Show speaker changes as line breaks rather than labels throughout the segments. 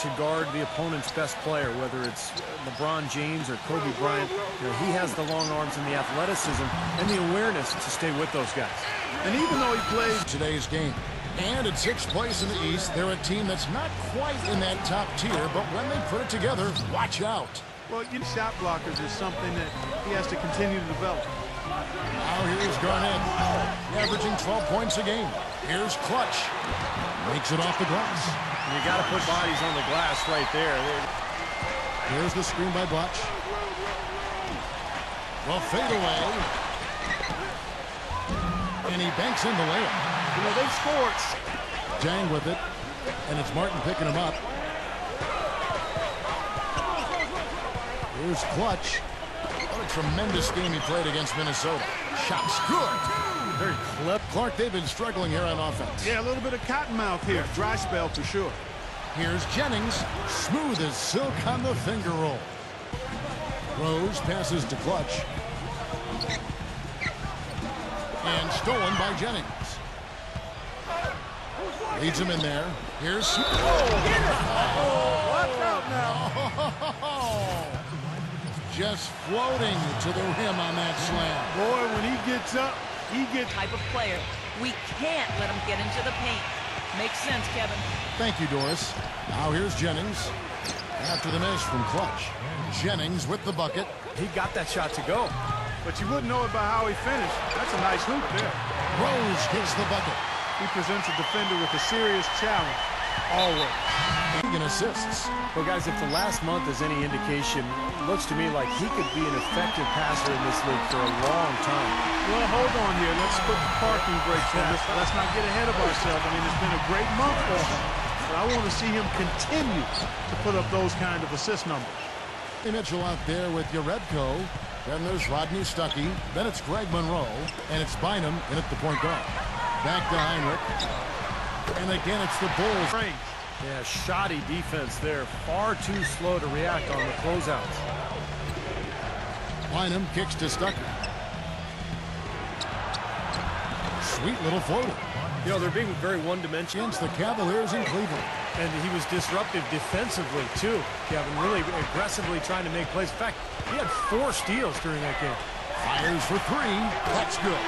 to guard the opponent's best player, whether it's LeBron James or Kobe Bryant. You know, he has the long arms and the athleticism and the awareness to stay with those guys.
And even though he plays
today's game, and at 6th place in the East, they're a team that's not quite in that top tier, but when they put it together, watch out.
Well, shot blockers is something that he has to continue to develop.
Now here's Garnett, averaging 12 points a game. Here's Clutch, makes it off the glass.
You got to put bodies on the glass right there.
Here's the screen by Clutch. Well, fade away. And he banks in the layup.
You know, they've scored.
Jang with it, and it's Martin picking him up. Here's Clutch. What a tremendous game he played against Minnesota. Shots good.
Very clip.
Clark, they've been struggling here on offense.
Yeah, a little bit of cottonmouth here. Dry spell for sure.
Here's Jennings. Smooth as silk on the finger roll. Rose passes to Clutch. And stolen by Jennings. Leads him in there. Here's...
Watch out now.
Just floating to the rim on that slam.
Boy, when he gets up, he gets...
Type of player. We can't let him get into the paint. Makes sense, Kevin.
Thank you, Doris. Now here's Jennings. After the miss from Clutch. Jennings with the bucket.
He got that shot to go.
But you wouldn't know it by how he finished. That's a nice hoop there.
Rose gets the bucket.
He presents a defender with a serious challenge. Always.
And assists.
Well, guys, if the last month is any indication, it looks to me like he could be an effective passer in this league for a long time.
Well, hold on here. Let's put the parking brakes on this. Let's not get ahead of ourselves. I mean, it's been a great month for him. But I want to see him continue to put up those kind of assist numbers.
Mitchell out there with Yaredko. Then there's Rodney Stuckey. Then it's Greg Monroe. And it's Bynum in at the point guard. Back to Heinrich. And again, it's the Bulls.
Yeah, shoddy defense there. Far too slow to react on the closeouts.
Bynum kicks to Stuckey. Sweet little floater.
You know, they're being very one-dimensional.
Against the Cavaliers in Cleveland.
And he was disruptive defensively, too. Kevin, really aggressively trying to make plays. In fact, he had 4 steals during that game.
Fires for 3. That's good.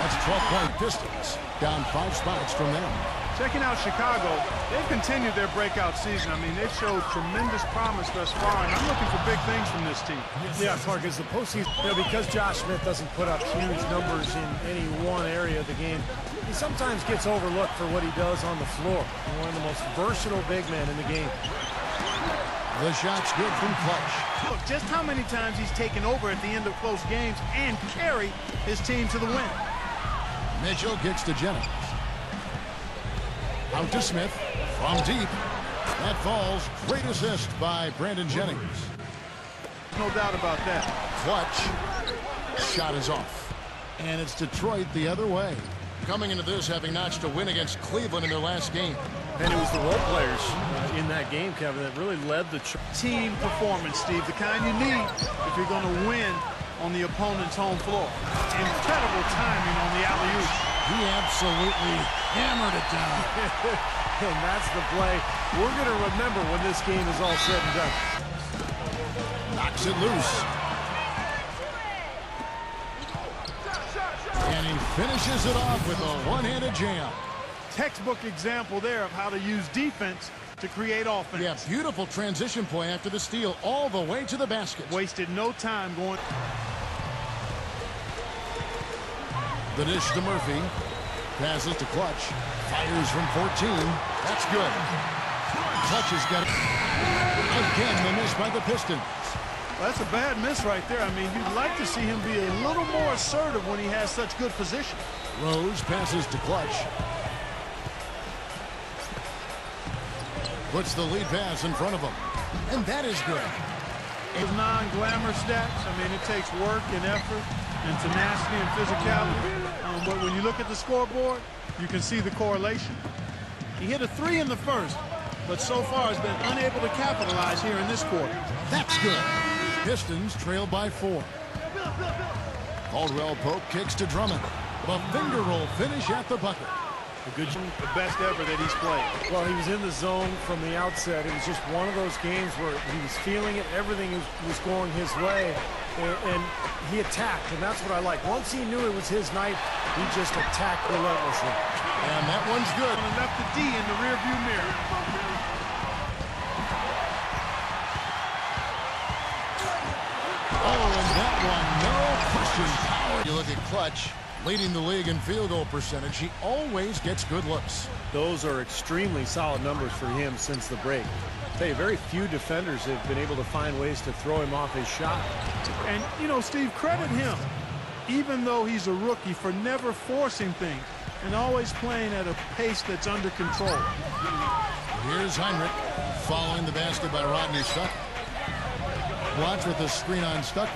That's 12-point Pistons. Down 5 spots from them.
Checking out Chicago, they've continued their breakout season. I mean, they've showed tremendous promise thus far, and I'm looking for big things from this team.
Yeah, Clark, as the postseason, you know, because Josh Smith doesn't put up huge numbers in any one area of the game, he sometimes gets overlooked for what he does on the floor. He's one of the most versatile big men in the game.
The shot's good from Clutch.
Look, just how many times he's taken over at the end of close games and carry his team to the win.
Mitchell kicks to Jennings. Out to Smith from deep. That falls. Great assist by Brandon Jennings.
No doubt about that.
Clutch. Shot is off. And it's Detroit the other way. Coming into this, having notched a win against Cleveland in their last game.
And it was the role players in that game, Kevin, that really led the
team performance, Steve. The kind you need if you're going to win on the opponent's home floor. Incredible timing on the alley-oop.
He absolutely hammered it down.
And that's the play we're going to remember when this game is all said and done.
Knocks it loose. And he finishes it off with a one-handed jam.
Textbook example there of how to use defense to create offense.
Yeah, beautiful transition play after the steal all the way to the basket.
Wasted no time going.
The dish to Murphy. Passes to Clutch. Fires from 14. That's good. Clutch has got it. Again, the miss by the Pistons.
Well, that's a bad miss right there. I mean, you'd like to see him be a little more assertive when he has such good position.
Rose passes to Clutch. Puts the lead pass in front of him. And that is good.
Those non-glamour stats, I mean, it takes work and effort and tenacity and physicality. But when you look at the scoreboard, you can see the correlation. He hit a 3 in the first, but so far has been unable to capitalize here in this quarter.
That's good. Pistons trail by 4. Caldwell Pope kicks to Drummond. The finger roll finish at the bucket.
The best ever that he's played.
Well, he was in the zone from the outset. It was just one of those games where he was feeling it. Everything was going his way, and he attacked, and that's what I like. Once he knew it was his night, he just attacked relentlessly.
And that one's good.
And left the D in the rearview mirror.
Oh, and that one, no question. Power. You look at Clutch, leading the league in field goal percentage. He always gets good looks.
Those are extremely solid numbers for him since the break. I'll tell you, very few defenders have been able to find ways to throw him off his shot.
And, you know, Steve, credit him, even though he's a rookie, for never forcing things and always playing at a pace that's under control.
Here's Heinrich following the basket by Rodney Stuckey. Watch with the screen on Stuckey.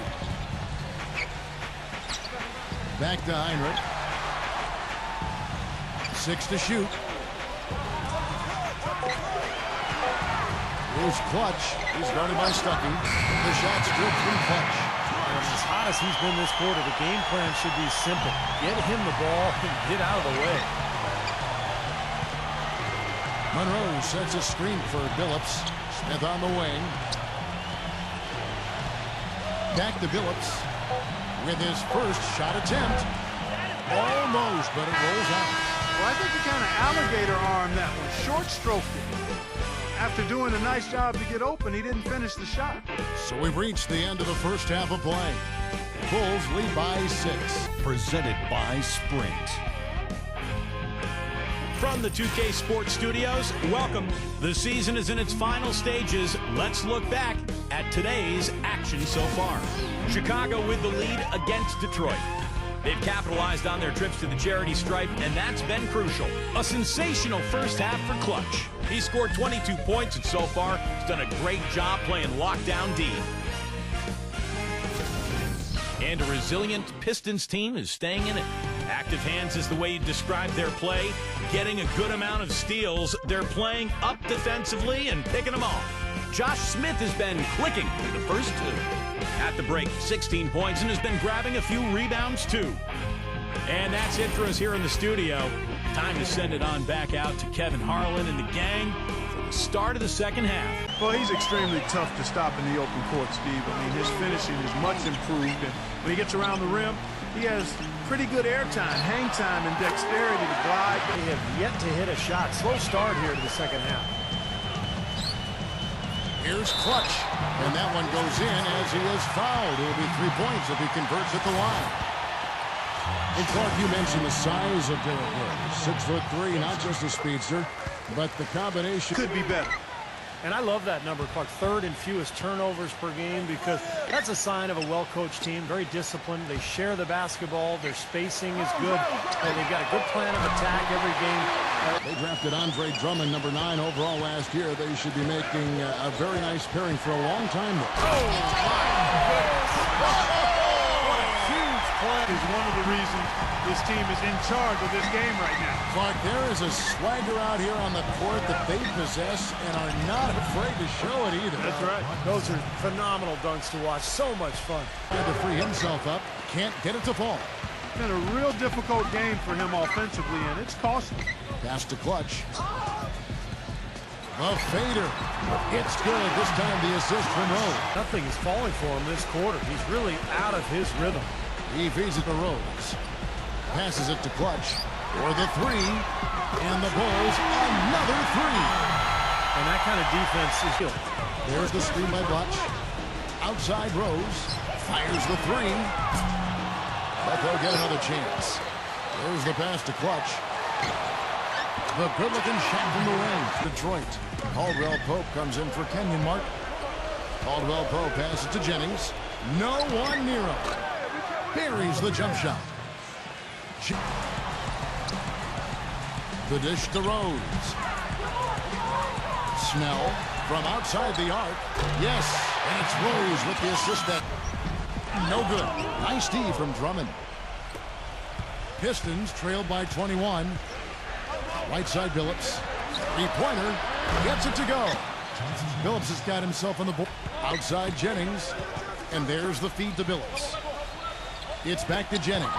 Back to Heinrich. 6 to shoot. Here's Clutch. He's guarded by Stuckey. The shot's good from Clutch.
And as hot as he's been this quarter, the game plan should be simple. Get him the ball and get out of the way.
Monroe sets a screen for Billups. Smith on the wing. Back to Billups with his first shot attempt. Almost, but it rolls out.
Well, I think he kind of alligator armed that one, short stroked it. After doing a nice job to get open, he didn't finish the shot.
So we've reached the end of the first half of play. Bulls lead by 6.
Presented by Sprint.
From the 2K Sports Studios, welcome. The season is in its final stages. Let's look back at today's action so far. Chicago with the lead against Detroit. They've capitalized on their trips to the charity stripe, and that's been crucial. A sensational first half for Clutch. He scored 22 points, and so far, he's done a great job playing lockdown D. And a resilient Pistons team is staying in it. Active hands is the way you describe their play. Getting a good amount of steals. They're playing up defensively and picking them off. Josh Smith has been clicking in the first 2. At the break, 16 points and has been grabbing a few rebounds too. And that's it for us here in the studio. Time to send it on back out to Kevin Harlan and the gang for the start of the second half.
Well, he's extremely tough to stop in the open court, Steve. I mean, his finishing is much improved, and when he gets around the rim, he has pretty good air time, hang time, and dexterity to glide.
They have yet to hit a shot. Slow start here to the second half.
Here's Clutch, and that one goes in as he is fouled. It will be 3 points if he converts at the line. And Clark, you mentioned the size of Derrick Rose. 6'3", not just a speedster, but the combination
Could be better.
And I love that number, Clark. 3rd and fewest turnovers per game, because that's a sign of a well-coached team, very disciplined. They share the basketball. Their spacing is good, and they've got a good plan of attack every game.
They drafted Andre Drummond, number 9 overall last year. They should be making a very nice pairing for a long time.
Oh, my goodness. What a huge play.
Is one of the reasons this team is in charge of this game right now.
Clark, there is a swagger out here on the court that they possess and are not afraid to show it either.
That's right.
Those are phenomenal dunks to watch. So much fun.
Had to free himself up. Can't get it to fall.
It's been a real difficult game for him offensively, and it's costly.
Pass to Clutch. A fader. It's good. This time the assist from Rose.
Nothing is falling for him this quarter. He's really out of his rhythm.
He feeds it to Rose. Passes it to Clutch for the 3. And the Bulls, another 3.
And that kind of defense is good.
There's the screen by Clutch. Outside Rose. Fires the 3. But they'll get another chance. There's the pass to Clutch. The good-looking shot from the wing. Detroit. Caldwell Pope comes in for Kenyon Martin. Caldwell Pope passes to Jennings. No one near him. Buries the jump shot. The dish to Rose. Snell from outside the arc. Yes, and it's Rose with the assist that. No good. Nice D from Drummond. Pistons trailed by 21. Right side Billups. Three-pointer. Gets it to go. Billups has got himself on the board. Outside Jennings. And there's the feed to Billups. It's back to Jennings.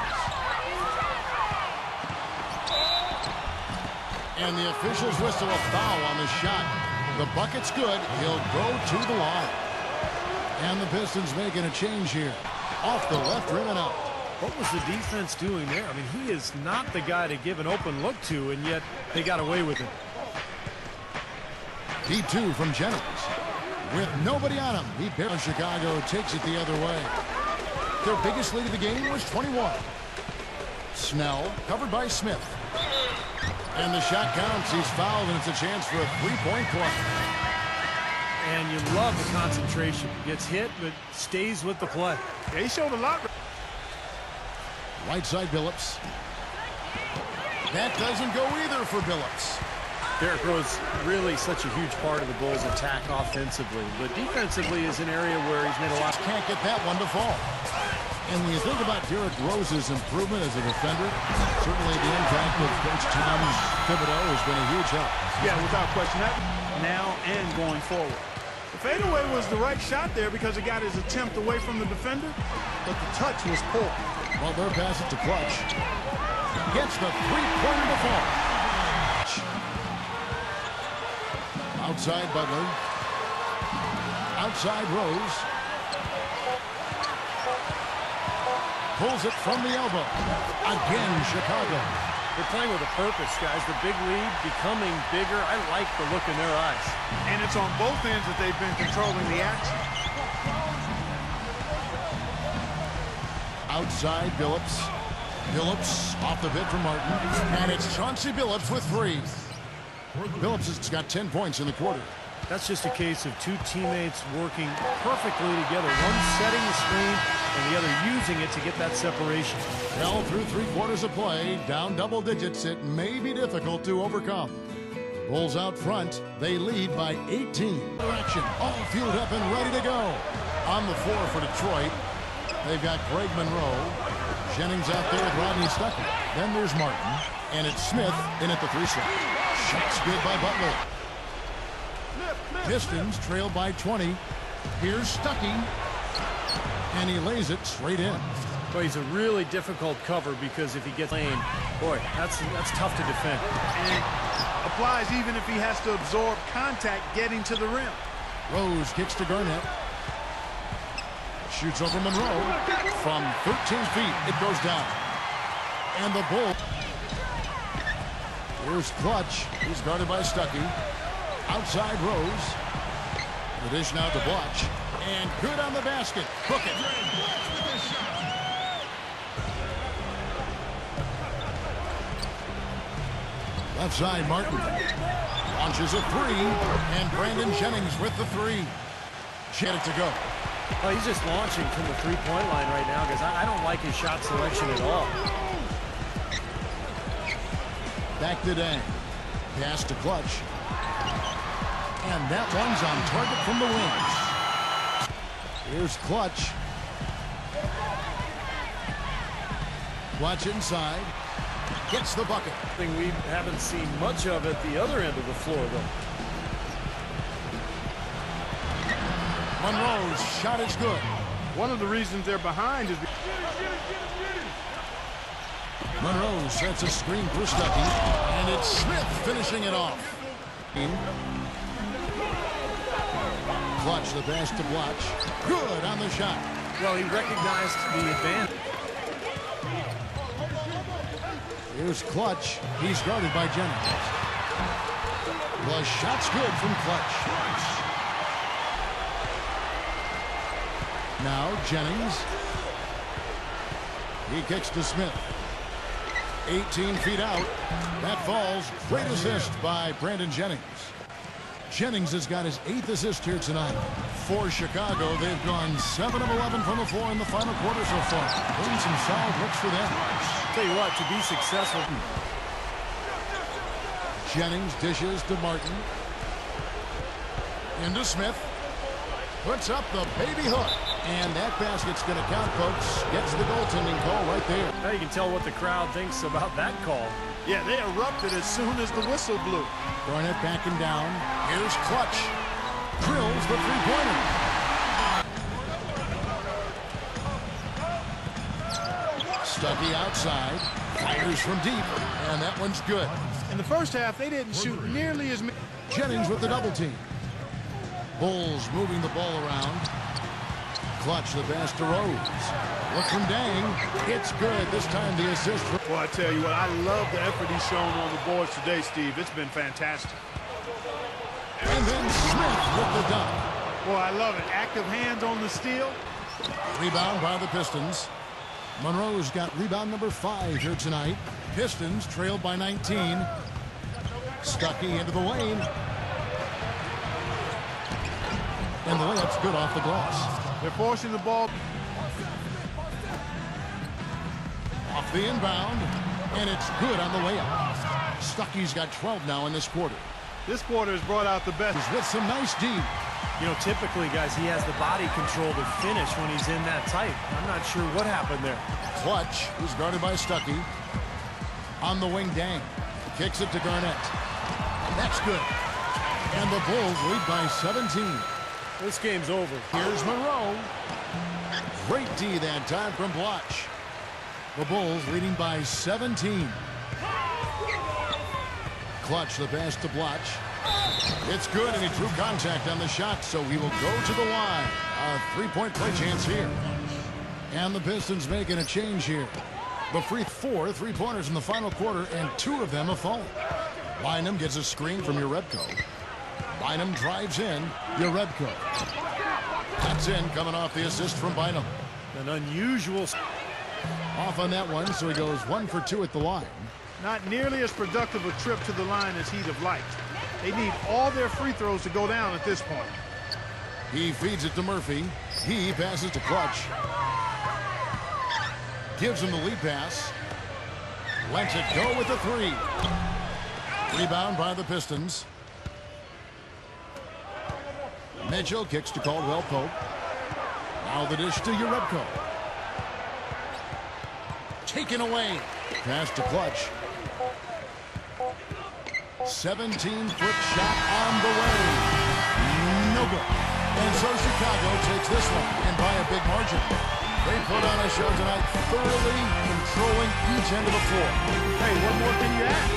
And the officials whistle a foul on the shot. The bucket's good. He'll go to the line. And the Pistons making a change here. Off the left rim and out.
What was the defense doing there? I mean, he is not the guy to give an open look to, and yet they got away with it.
D2 from Jennings. With nobody on him, he barely. Chicago takes it the other way. Their biggest lead of the game was 21. Snell covered by Smith. And the shot counts. He's fouled, and it's a chance for a three-point play.
And you love the concentration. Gets hit, but stays with the play.
Yeah, he showed a lot.
Right side, Billups. That doesn't go either for Billups.
Derrick Rose really such a huge part of the Bulls' attack offensively, but defensively is an area where he's made a lot.
Can't get that one to fall. And when you think about Derrick Rose's improvement as a defender, certainly the impact of Coach Tom Thibodeau has been a huge help.
Yeah, without question. That now and going forward. The fadeaway was the right shot there because it got his attempt away from the defender, but the touch was poor.
Well, they're passing to Clutch. Gets the three-pointer to fall. Outside Butler. Outside Rose. Pulls it from the elbow. Again, Chicago.
They're playing with a purpose, guys. The big lead becoming bigger. I like the look in their eyes.
And it's on both ends that they've been controlling the action.
Outside Billups. Billups off the bid from Martin. And it's Chauncey Billups with three. Billups has got 10 points in the quarter.
That's just a case of two teammates working perfectly together. One setting the screen and the other using it to get that separation.
Well, through 3 quarters of play, down double digits, it may be difficult to overcome. Bulls out front. They lead by 18. Action, all fueled up and ready to go. On the floor for Detroit, they've got Greg Monroe. Jennings out there with Rodney Stuckey. Then there's Martin. And it's Smith in at the 3-slot. Shots good by Butler. Pistons trail by 20. Here's Stuckey. And he lays it straight in.
Well, he's a really difficult cover because if he gets lane, boy, that's tough to defend.
And applies even if he has to absorb contact getting to the rim.
Rose kicks to Garnett. Shoots over Monroe. From 13 feet, it goes down. And the Bull. Here's Clutch. He's guarded by Stuckey. Outside Rose. The dish now to Blotch. And good on the basket. Book it. Left side, Martin. Launches a three. And Brandon Jennings with the three. Get it to go.
Oh, he's just launching from the three-point line right now because I don't like his shot selection at all.
Back to Dang. Pass to Clutch. And that one's on target from the wings. Here's Clutch. Clutch inside. Gets the bucket.
Thing we haven't seen much of at the other end of the floor, though.
Monroe's shot is good.
One of the reasons they're behind is
Monroe sets a screen for Stuckey, and it's Smith finishing it off. Clutch the pass to Blotch. Good on the shot.
Well, he recognized the advantage.
Here's Clutch. He's guarded by Jennings. The shot's good from Clutch. Now Jennings. He kicks to Smith. 18 feet out. That falls. Great assist by Brandon Jennings. Jennings has got his 8th assist here tonight. For Chicago, they've gone 7 of 11 from the floor in the final quarter so far. Getting some solid looks for them.
Tell you what, to be successful.
Jennings dishes to Martin. Into Smith. Puts up the baby hook. And that basket's going to count, folks. Gets the goaltending call right there.
Now you can tell what the crowd thinks about that call.
Yeah, they erupted as soon as the whistle blew.
Garnett backing down. Here's Clutch. Drills the three-pointer. Stuckey outside. Fires from deep. And that one's good.
In the first half, they didn't shoot nearly as many.
Jennings with the double team. Bulls moving the ball around. Clutch the pass to Rose. Look from Dang. It's good. This time the assist.
Well, I tell you what, I love the effort he's shown on the boards today, Steve. It's been fantastic.
And then Smith with the dunk.
Boy, I love it. Active hands on the steal.
Rebound by the Pistons. Monroe's got rebound number 5 here tonight. Pistons trailed by 19. Stuckey into the lane. And the layup's good off the glass.
They're forcing the ball.
Off the inbound. And it's good on the layup. Stuckey's got 12 now in this quarter.
This quarter has brought out the best.
He's with some nice D.
You know, typically, guys, he has the body control to finish when he's in that tight. I'm not sure what happened there.
Clutch, who's guarded by Stuckey. On the wing, Dang. Kicks it to Garnett. That's good. And the Bulls lead by 17.
This game's over.
Here's Monroe. Great D that time from Blotch. The Bulls leading by 17. Clutch the pass to Blotch. It's good, and he drew contact on the shot, so he will go to the line. A three-point play chance here. And the Pistons making a change here. The 4 three-pointers in the final quarter, and 2 of them have fallen. Bynum gets a screen from Urebko. Bynum drives in. Urebko. That's in, coming off the assist from Bynum.
An unusual.
Off on that one, so he goes 1 for 2 at the line.
Not nearly as productive a trip to the line as he'd have liked. They need all their free throws to go down at this point.
He feeds it to Murphy. He passes to Clutch. Gives him the lead pass. Lets it go with the 3. Rebound by the Pistons. Mitchell kicks to Caldwell Pope. Now the dish to Urebko. Taken away. Pass to Clutch. 17-foot shot on the way. No good. And so Chicago takes this one, and by a big margin. They put on a show tonight, thoroughly controlling each end of the floor.
Hey, what more can you ask?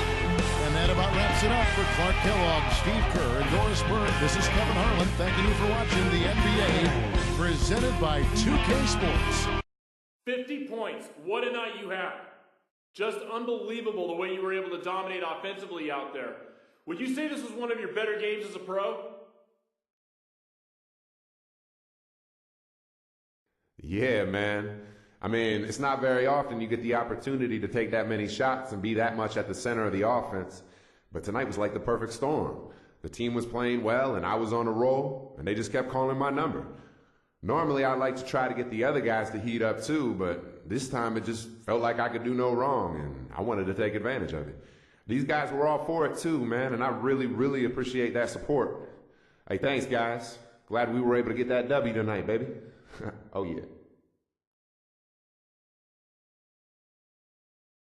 And that about wraps it up for Clark Kellogg, Steve Kerr, and Doris Burke. This is Kevin Harlan thanking you for watching the NBA, presented by 2K Sports.
50 points. What a night you had. Just unbelievable the way you were able to dominate offensively out there. Would you say this was one of your better games as a pro?
Yeah, man. I mean, it's not very often you get the opportunity to take that many shots and be that much at the center of the offense. But tonight was like the perfect storm. The team was playing well, and I was on a roll, and they just kept calling my number. Normally, I like to try to get the other guys to heat up too, but this time it just felt like I could do no wrong, and I wanted to take advantage of it. These guys were all for it too, man, and I really, really appreciate that support. Hey, thanks, guys. Glad we were able to get that W tonight, baby. Oh, yeah.